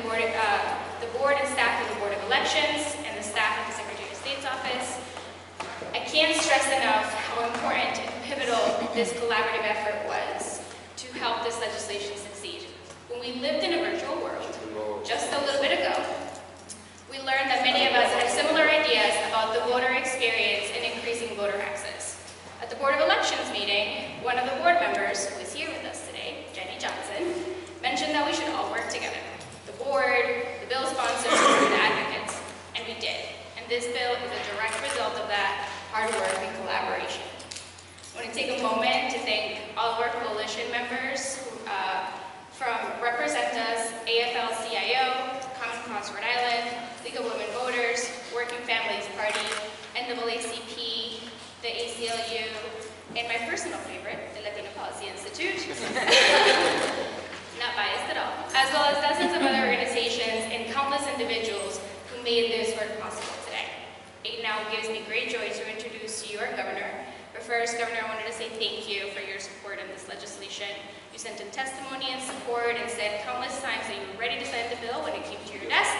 the board and staff of the Board of Elections and the staff of the Secretary of State's office. I can't stress enough how important and pivotal this collaborative effort was to help this legislation succeed. When we lived in a virtual world, just a little bit ago, we learned that many of us had similar ideas about the voter experience and increasing voter access. At the Board of Elections meeting, one of the board members, who is here with us today, Jenny Johnson, mentioned that we should all work together. The board, the bill sponsors, and the advocates, and we did. And this bill is a direct result of that hard work and collaboration. I want to take a moment to thank all of our coalition members who represent us, AFL-CIO, Common Cause Rhode Island, League of Women Voters, Working Families Party, NAACP, the ACLU, and my personal favorite, the Latino Policy Institute, not biased at all, as well as dozens of other organizations and countless individuals who made this work possible today. It now gives me great joy to introduce you, our governor. But first, Governor, I wanted to say thank you for your support in this legislation. You sent in testimony and support and said countless times that you were ready to sign the bill when it came to your desk.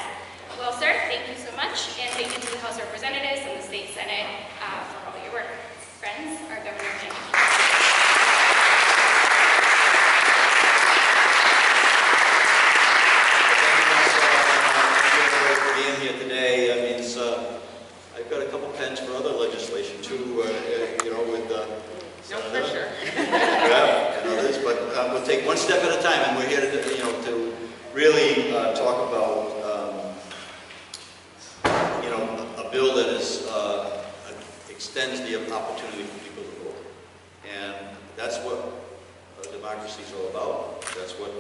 Well, sir, thank you so much, and thank you to the House of Representatives and the State Senate for all your work. Friends, our Governor Jenny. Being here today, I mean, I've got a couple pens for other legislation too, you know, with no pressure. yeah, and others, but we'll take one step at a time, and we're here to, you know, to really talk about, you know, a bill that is extends the opportunity for people to vote, and that's what democracy is all about. That's what,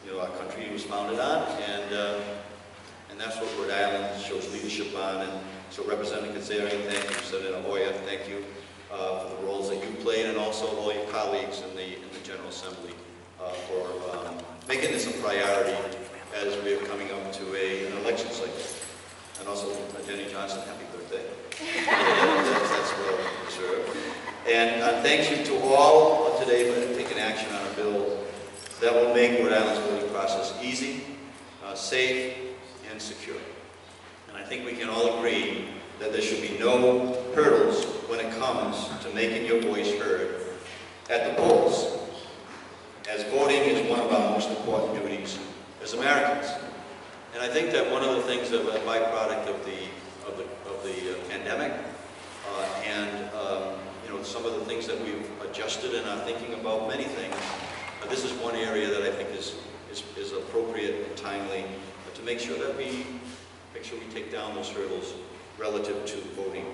you know, our country was founded on, and that's what Rhode Island shows leadership on. And so, Representative Kazarian, thank you. Senator Euer, thank you for the roles that you played, and also all your colleagues in the General Assembly for making this a priority as we are coming up to an election cycle. And also, Jenny Johnson, happy birthday. That's well deserved. And thank you to all today for taking action on a bill that will make Rhode Island's voting process easy, safe, and secure. And I think we can all agree that there should be no hurdles when it comes to making your voice heard at the polls, as voting is one of our most important duties as Americans. And I think that one of the things that was a byproduct of the pandemic and you know, some of the things that we've adjusted and are thinking about many things, this is one area that I think is appropriate and timely to make sure that we take down those hurdles relative to voting.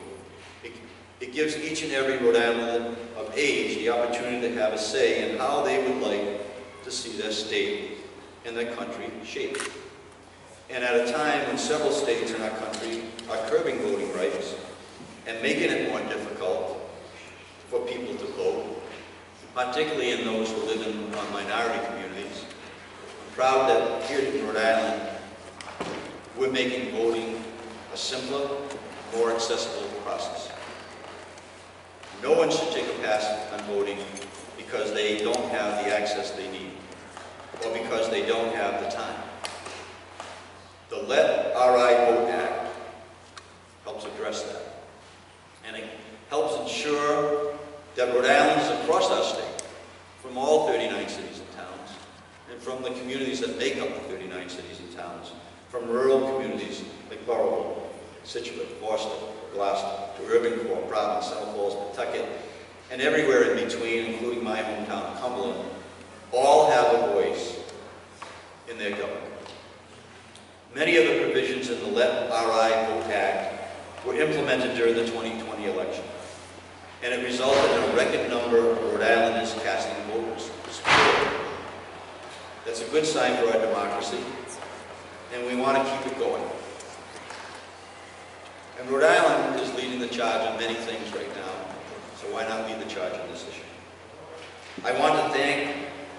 It gives each and every Rhode Islander of age the opportunity to have a say in how they would like to see their state and their country shaped. And at a time when several states in our country are curbing voting rights and making it more difficult for people to vote, particularly in those who live in minority communities, I'm proud that here in Rhode Island, we're making voting a simpler, more accessible process. No one should take a pass on voting because they don't have the access they need or because they don't have the time. The Let RI Vote Act helps address that. And it helps ensure that Rhode Islanders across our state, from all 39 cities and towns, and from the communities that make up the 39 cities and towns, from rural communities like Borough, Situate, Boston, Gloucester, to Urban Core, Providence, South Falls, Pawtucket, and everywhere in between, including my hometown, Cumberland, all have a voice in their government. Many of the provisions in the Let RI Vote Act were implemented during the 2020 election, and it resulted in a record number of Rhode Islanders casting votes. That's a good sign for our democracy, and we want to keep it going. And Rhode Island is leading the charge on many things right now, so why not lead the charge on this issue? I want to thank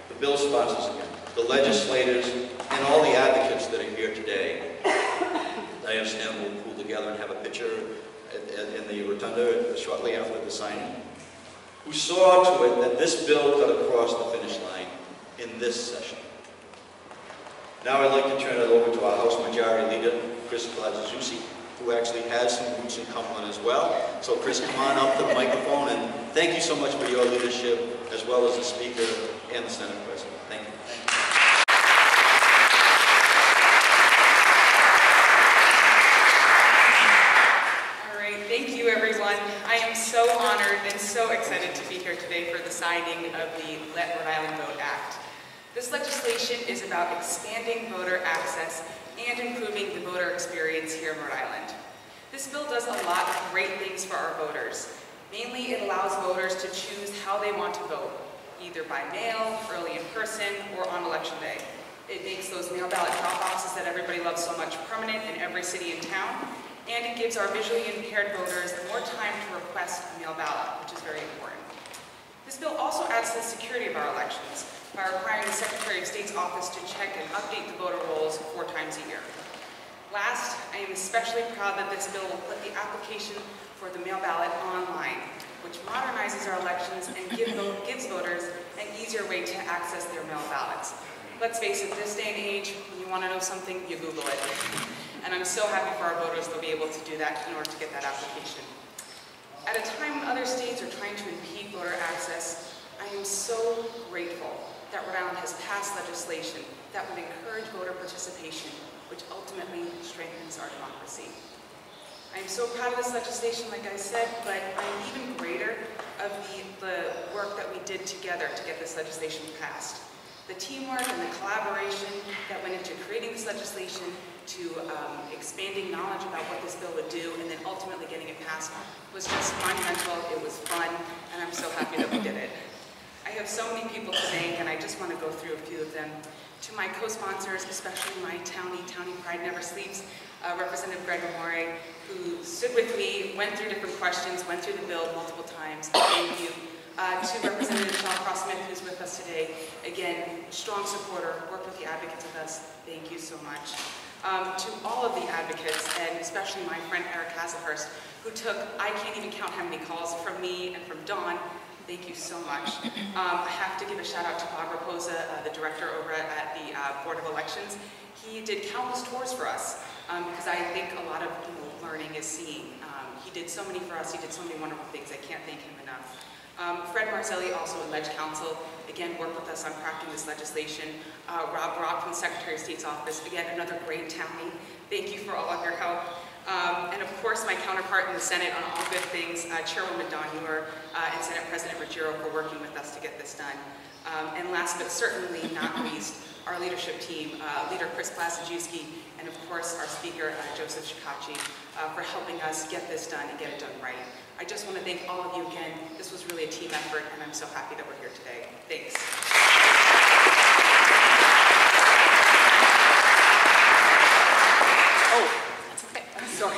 the bill sponsors again, the legislators, and all the advocates that are here today. I understand we'll pull together and have a picture in the rotunda shortly after the signing, who saw to it that this bill got across the finish line in this session. Now I'd like to turn it over to our House Majority Leader, Chris Kazarian, who actually has some roots in Cumberland as well. So Chris, come on up to the microphone, and thank you so much for your leadership, as well as the Speaker and the Senate President. Thank you. All right, thank you everyone. I am so honored and so excited to be here today for the signing of the Let Rhode Island Vote Act. This legislation is about expanding voter access and improving the voter experience here in Rhode Island. This bill does a lot of great things for our voters. Mainly, it allows voters to choose how they want to vote, either by mail, early in person, or on election day. It makes those mail ballot drop boxes that everybody loves so much permanent in every city and town, and it gives our visually impaired voters more time to request a mail ballot, which is very important. This bill also adds to the security of our elections by requiring the Secretary of State's office to check and update the voter rolls 4 times a year. Last, I am especially proud that this bill will put the application for the mail ballot online, which modernizes our elections and gives voters an easier way to access their mail ballots. Let's face it, this day and age, when you want to know something, you Google it. And I'm so happy for our voters they'll be able to do that in order to get that application. At a time when other states are trying to impede voter access, I am so grateful that Rhode Island has passed legislation that would encourage voter participation, which ultimately strengthens our democracy. I am so proud of this legislation, like I said, but I'm even greater of the work that we did together to get this legislation passed. The teamwork and the collaboration that went into creating this legislation, to expanding knowledge about what this bill would do, and then ultimately getting it passed was just monumental. It was fun, and I'm so happy that we did it. I have so many people to thank, and I just want to go through a few of them. To my co-sponsors, especially my Townie Pride Never Sleeps, Representative Greg Amore, who stood with me, went through different questions, went through the bill multiple times. Thank you. To Representative Sean Cross-Smith, who's with us today. Again, strong supporter, worked with the advocates with us. Thank you so much. To all of the advocates, and especially my friend Eric Hazelhurst, who took, I can't even count how many calls from me and from Dawn. Thank you so much. I have to give a shout out to Bob Raposa, the director over at the Board of Elections. He did countless tours for us because I think a lot of learning is seeing. He did so many for us. He did so many wonderful things. I can't thank him enough. Fred Marzelli, also in Ledge Council, again worked with us on crafting this legislation. Rob Brock from the Secretary of State's office, again another great townie. Thank you for all of your help. And of course, my counterpart in the Senate on all good things, Chairwoman Euer, and Senate President Ruggiero for working with us to get this done. And last but certainly not least, our leadership team, Leader Chris Plasajewski, and of course our Speaker, Joseph Shikachi, for helping us get this done and get it done right. I just want to thank all of you again. This was really a team effort, and I'm so happy that we're here today. Thanks. Oh, that's okay. I'm sorry.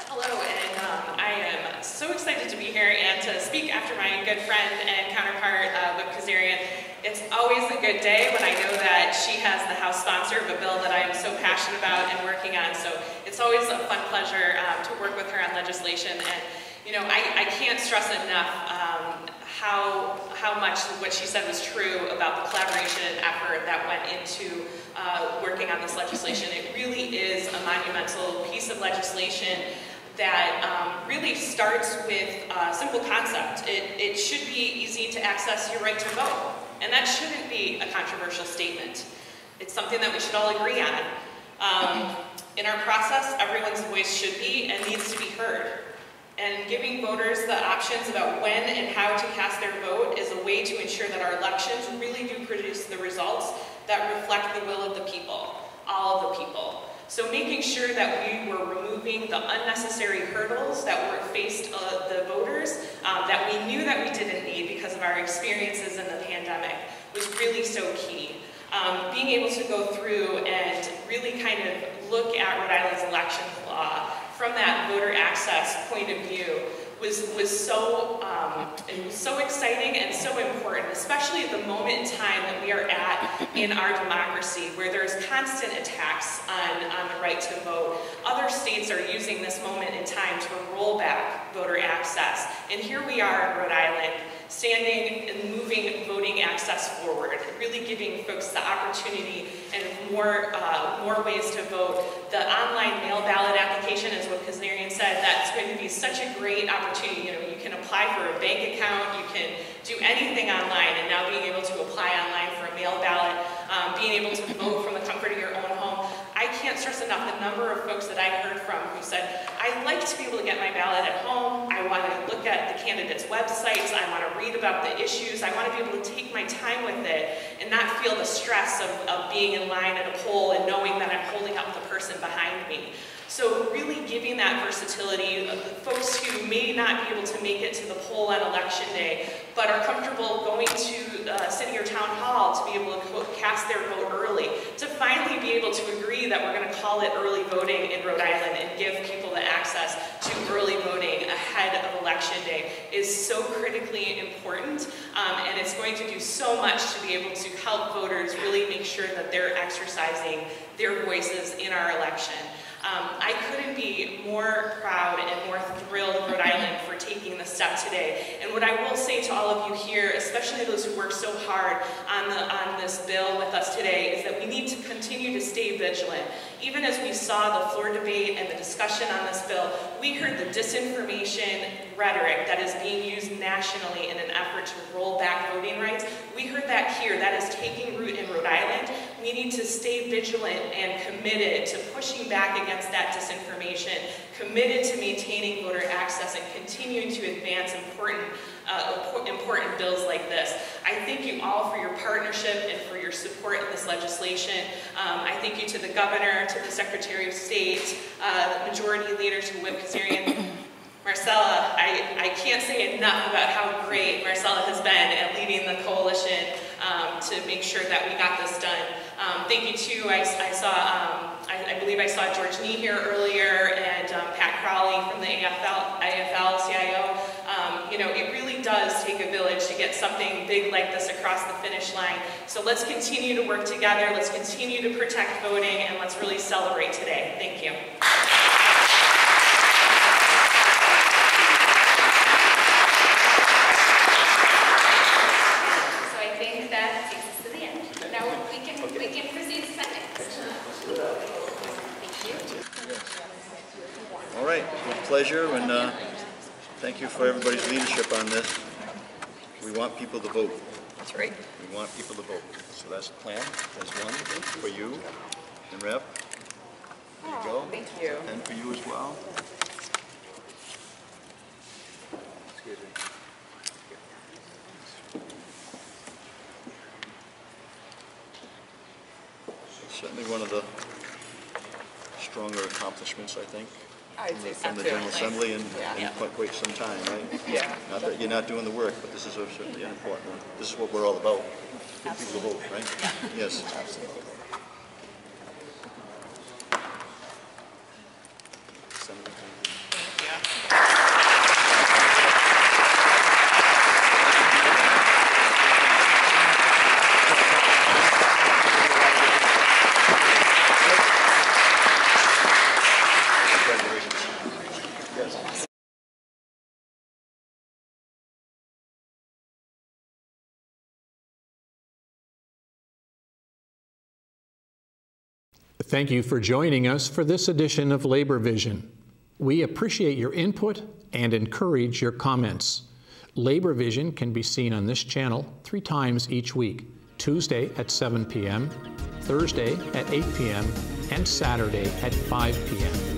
Hello, and I am so excited to be here and to speak after my good friend and counterpart, Kazarian. It's always a good day when I know that she has the House sponsor of a bill that I am so passionate about and working on. So it's always a fun pleasure to work with her on legislation. And I can't stress enough how much what she said was true about the collaboration and effort that went into working on this legislation. It really is a monumental piece of legislation that really starts with a simple concept. It should be easy to access your right to vote. And that shouldn't be a controversial statement. It's something that we should all agree on. In our process, everyone's voice should be and needs to be heard. And giving voters the options about when and how to cast their vote is a way to ensure that our elections really do produce the results that reflect the will of the people, all of the people. So making sure that we were removing the unnecessary hurdles that were faced the voters that we knew that we didn't need because of our experiences in the pandemic was really so key. Being able to go through and really kind of look at Rhode Island's election law from that voter access point of view was so exciting and so important, especially at the moment in time that we are at in our democracy, where there's constant attacks on the right to vote. Other states are using this moment in time to roll back voter access. And here we are in Rhode Island standing and moving voting access forward, really giving folks the opportunity and more ways to vote. The online mail ballot application is what Kazarian said. That's going to be such a great opportunity. You know, you can apply for a bank account, you can do anything online, and now being able to apply online for a mail ballot, being able to vote from the comfort of your own home. I can't stress enough the number of folks that I heard from who said, I like to be able to get my ballot at home, I want to look at the candidates' websites, I want to read about the issues, I want to be able to take my time with it and not feel the stress of being in line at a poll and knowing that I'm holding up the person behind me. So really giving that versatility of the folks who may not be able to make it to the poll on election day, but are comfortable going to city or town hall to be able to cast their vote early, to finally be able to agree that we're going to call it early voting in Rhode Island and give people the access to early voting ahead of election day is so critically important, and it's going to do so much to be able to help voters really make sure that they're exercising their voices in our election. I couldn't be more proud and more thrilled, Rhode Island, for taking the step today. And what I will say to all of you here, especially those who worked so hard on this bill with us today, is that we need to continue to stay vigilant. Even as we saw the floor debate and the discussion on this bill, we heard the disinformation rhetoric that is being used nationally in an effort to roll back voting rights. We heard that here. That is taking root in Rhode Island. We need to stay vigilant and committed to pushing back against that disinformation, committed to maintaining voter access and continuing to advance important bills like this. I thank you all for your partnership and for your support in this legislation. I thank you to the governor, to the Secretary of State, the majority leader, to Whip Kazarian. Marcella, I can't say enough about how great Marcella has been at leading the coalition to make sure that we got this done. Thank you too. I believe I saw George Nee here earlier, and Pat Crowley from the AFL-CIO. You know, it really does take a village to get something big like this across the finish line. So let's continue to work together, let's continue to protect voting, and let's really celebrate today. Thank you. So I think that takes us to the end. Now we can proceed to seconds. Thank you. All right, with pleasure, and thank you for everybody's leadership on this. We want people to vote. That's right. We want people to vote. So that's the plan. There's one for you and Rep. There you go. Thank you. And for you as well. Excuse me. Certainly one of the stronger accomplishments, I think, I'd say so from the too. General Assembly in Yeah. quite some time, right? Yeah. Not that you're not doing the work, but this is certainly an important one. This is what we're all about. Get people to vote, right? Yes. Absolutely. Thank you for joining us for this edition of Labor Vision. We appreciate your input and encourage your comments. Labor Vision can be seen on this channel 3 times each week: Tuesday at 7 p.m., Thursday at 8 p.m., and Saturday at 5 p.m.